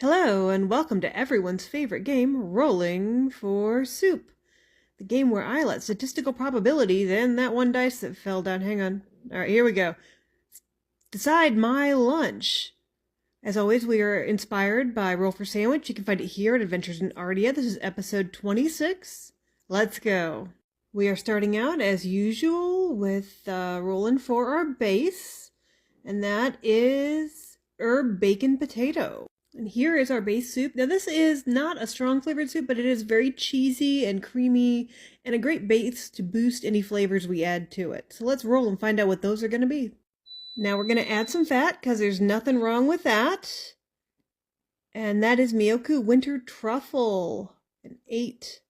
Hello and welcome to everyone's favorite game, Rolling for Soup. The game where I let statistical probabilities and that one dice that fell down. Hang on. Alright, here we go. Decide my lunch. As always, we are inspired by Roll for Sandwich. You can find it here at Adventures in Ardia. This is episode 26. Let's go. We are starting out as usual with rolling for our base. And that is herb bacon potato. And here is our base soup. Now this is not a strong flavored soup, but it is very cheesy and creamy and a great base to boost any flavors we add to it. So let's roll and find out what those are going to be. Now we're going to add some fat because there's nothing wrong with that. And that is Miyoku Winter Truffle, an 8.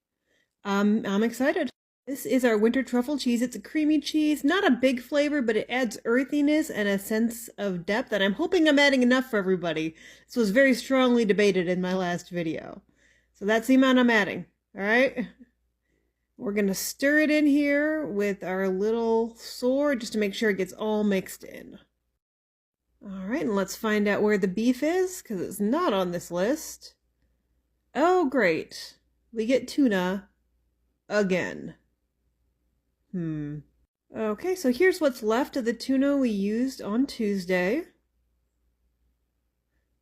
I'm excited. This is our winter truffle cheese. It's a creamy cheese, not a big flavor, but it adds earthiness and a sense of depth, and I'm hoping I'm adding enough for everybody. This was very strongly debated in my last video. So that's the amount I'm adding, all right? We're going to stir it in here with our little sword just to make sure it gets all mixed in. All right, and let's find out where the beef is, because it's not on this list. Oh, great. We get tuna again. Okay, so here's what's left of the tuna we used on Tuesday.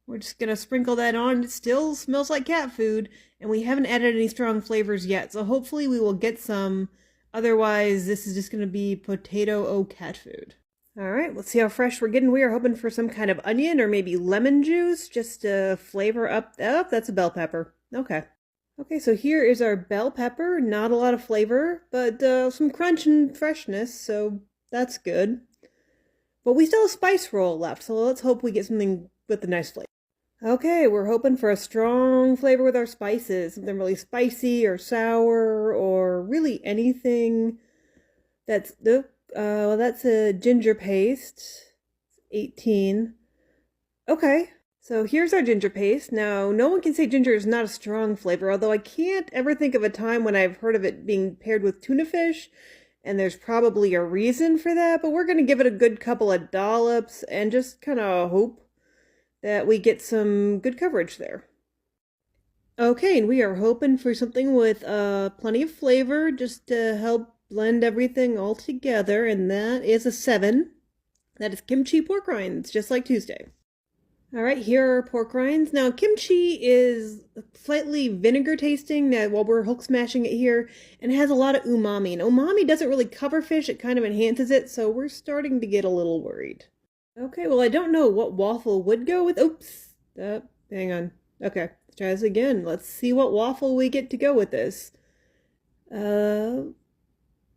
We're just gonna sprinkle that on. It still smells like cat food, and we haven't added any strong flavors yet, so hopefully we will get some. Otherwise, this is just gonna be potato cat food. Alright, let's see how fresh we're getting. We are hoping for some kind of onion or maybe lemon juice just to flavor up. Oh, that's a bell pepper. Okay. Okay, so here is our bell pepper. Not a lot of flavor, but some crunch and freshness, so that's good. But we still have spice roll left, so let's hope we get something with a nice flavor. Okay, we're hoping for a strong flavor with our spices. Something really spicy or sour or really anything that's... well, that's a ginger paste. 18. Okay. So here's our ginger paste. Now, no one can say ginger is not a strong flavor, although I can't ever think of a time when I've heard of it being paired with tuna fish, and there's probably a reason for that, but we're going to give it a good couple of dollops and just kind of hope that we get some good coverage there. Okay, and we are hoping for something with plenty of flavor just to help blend everything all together, and that is a 7. That is kimchi pork rinds, just like Tuesday. All right, here are pork rinds. Now, kimchi is slightly vinegar tasting while we're Hulk smashing it here, and it has a lot of umami. And umami doesn't really cover fish, it kind of enhances it, so we're starting to get a little worried. Okay, well, I don't know what waffle would go with. Oops, hang on. Okay, let's try this again. Let's see what waffle we get to go with this. And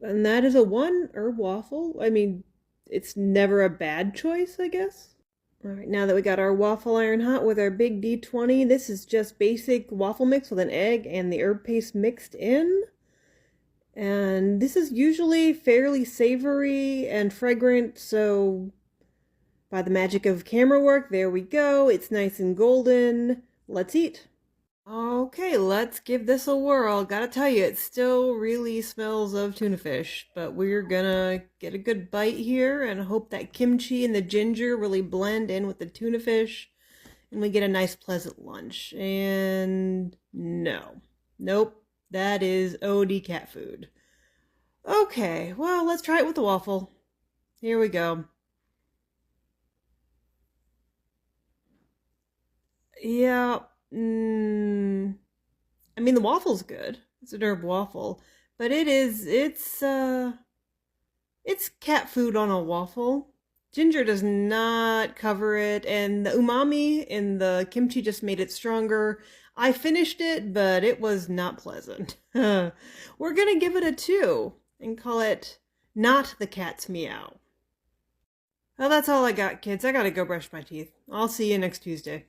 that is a 1 herb waffle. I mean, it's never a bad choice, I guess. Alright, now that we got our waffle iron hot with our big D20, this is just basic waffle mix with an egg and the herb paste mixed in. And this is usually fairly savory and fragrant, so by the magic of camera work, there we go. It's nice and golden. Let's eat. Okay, let's give this a whirl. Gotta tell you, it still really smells of tuna fish, but we're gonna get a good bite here and hope that kimchi and the ginger really blend in with the tuna fish and we get a nice pleasant lunch. And no. Nope, that is OD cat food. Okay, well, let's try it with the waffle. Here we go. Yeah. I mean, the waffle's good. It's an herb waffle, but it's cat food on a waffle. Ginger does not cover it, and the umami in the kimchi just made it stronger. I finished it, but it was not pleasant. We're gonna give it a 2 and call it Not the Cat's Meow. Well, that's all I got, kids. I gotta go brush my teeth. I'll see you next Tuesday.